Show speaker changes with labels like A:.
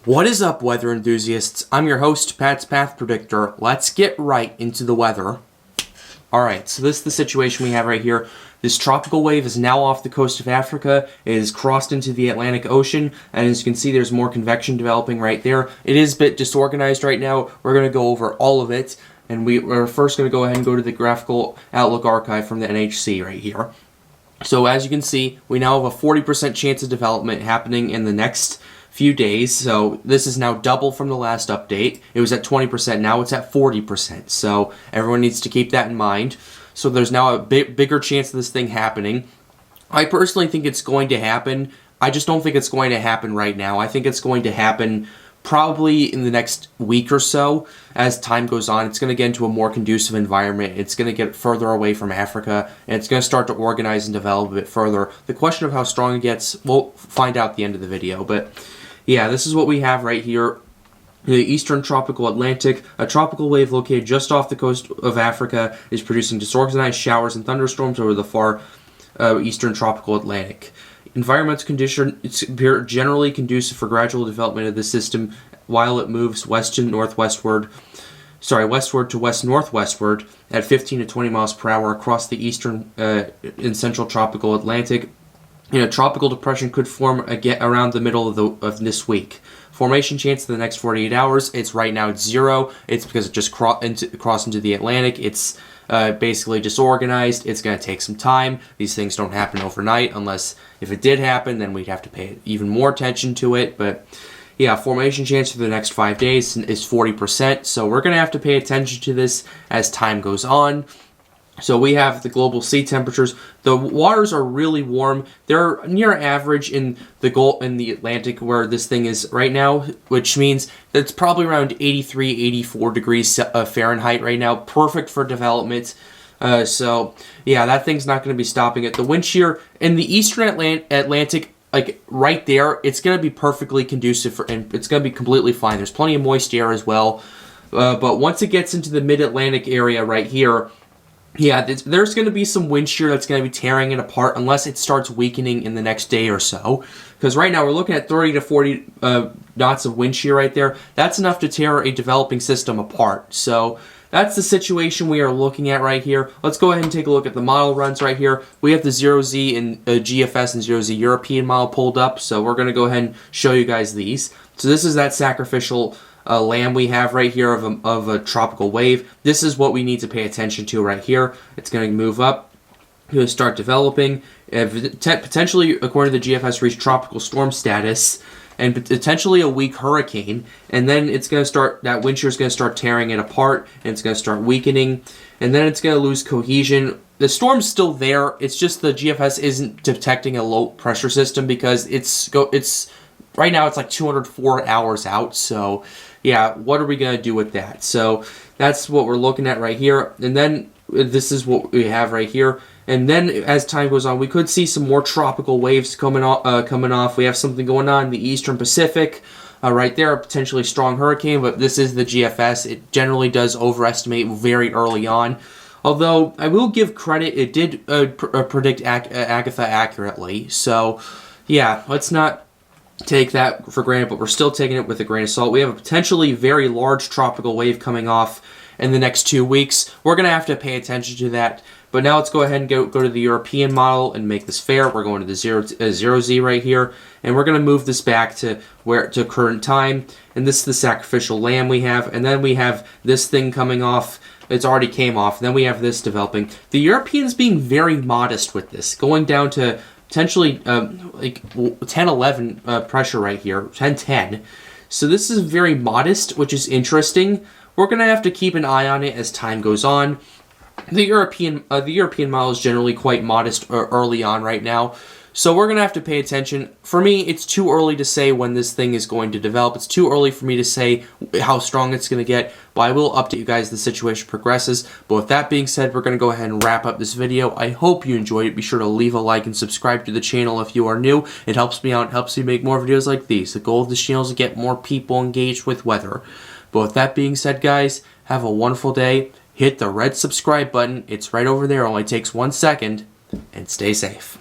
A: What is up, weather enthusiasts? I'm your host, Pat's Path Predictor. Let's get right into the weather. Alright, so this is the situation we have right here. This tropical wave is now off the coast of Africa. It has crossed into the Atlantic Ocean, and as you can see, there's more convection developing right there. It is a bit disorganized right now. We're going to go over all of it, and we're first going to go ahead and go to the Graphical Outlook Archive from the NHC right here. So as you can see, we now have a 40% chance of development happening in the next few days, so this is now double from the last update. It was at 20%, now it's at 40%, so everyone needs to keep that in mind. So there's now a bigger chance of this thing happening. I personally think it's going to happen. I just don't think it's going to happen right now. I think it's going to happen probably in the next week or so. As time goes on, it's going to get into a more conducive environment. It's going to get further away from Africa, and it's going to start to organize and develop a bit further. The question of how strong it gets, we'll find out at the end of the video, but yeah, this is what we have right here. The Eastern Tropical Atlantic, a tropical wave located just off the coast of Africa, is producing disorganized showers and thunderstorms over the far Eastern Tropical Atlantic. Environmental conditions appear generally conducive for gradual development of the system while it moves westward to west-northwestward at 15 to 20 miles per hour across the eastern and central tropical Atlantic. A tropical depression could form again around the middle of this week. Formation chance in the next 48 hours, it's right now 0. It's because it just crossed into the Atlantic. It's basically disorganized. It's going to take some time. These things don't happen overnight, unless if it did happen, then we'd have to pay even more attention to it. But yeah, formation chance for the next 5 days is 40%. So we're going to have to pay attention to this as time goes on. So we have the global sea temperatures. The waters are really warm. They're near average in the Atlantic where this thing is right now, which means that it's probably around 83, 84 degrees Fahrenheit right now. Perfect for development. So yeah, that thing's not going to be stopping it. The wind shear in the eastern Atlantic, like right there, it's going to be perfectly conducive and it's going to be completely fine. There's plenty of moist air as well. But once it gets into the mid-Atlantic area right here, yeah, there's going to be some wind shear that's going to be tearing it apart unless it starts weakening in the next day or so. Because right now we're looking at 30 to 40 knots of wind shear right there. That's enough to tear a developing system apart. So that's the situation we are looking at right here. Let's go ahead and take a look at the model runs right here. We have the 0Z and GFS and 0Z European model pulled up. So we're going to go ahead and show you guys these. So this is that sacrificial lamb we have right here of a tropical wave. This is what we need to pay attention to right here. It's going to move up, going to start developing, potentially, according to the GFS, reach tropical storm status, and potentially a weak hurricane. And then it's going to start, that wind shear is going to start tearing it apart, and it's going to start weakening, and then it's going to lose cohesion. The storm's still there. It's just the GFS isn't detecting a low pressure system because it's right now it's like 204 hours out. So yeah, what are we going to do with that? So that's what we're looking at right here. And then this is what we have right here. And then as time goes on, we could see some more tropical waves coming off. We have something going on in the Eastern Pacific right there, a potentially strong hurricane, but this is the GFS. It generally does overestimate very early on. Although I will give credit, it did predict Agatha accurately. So yeah, let's not take that for granted, but we're still taking it with a grain of salt. We have a potentially very large tropical wave coming off in the next 2 weeks. We're going to have to pay attention to that. But now let's go ahead and go to the European model and make this fair. We're going to the 0Z right here, and we're going to move this back to current time. And this is the sacrificial lamb we have, and then we have this thing coming off. It's already came off. And then we have this developing. The Europeans being very modest with this, going down to potentially like 10-11 pressure right here, 10-10. So this is very modest, which is interesting. We're going to have to keep an eye on it as time goes on. The European model is generally quite modest early on right now. So we're going to have to pay attention. For me, it's too early to say when this thing is going to develop. It's too early for me to say how strong it's going to get, but I will update you guys as the situation progresses. But with that being said, we're going to go ahead and wrap up this video. I hope you enjoyed it. Be sure to leave a like and subscribe to the channel if you are new. It helps me out. It helps me make more videos like these. The goal of this channel is to get more people engaged with weather. But with that being said, guys, have a wonderful day. Hit the red subscribe button. It's right over there. It only takes 1 second. And stay safe.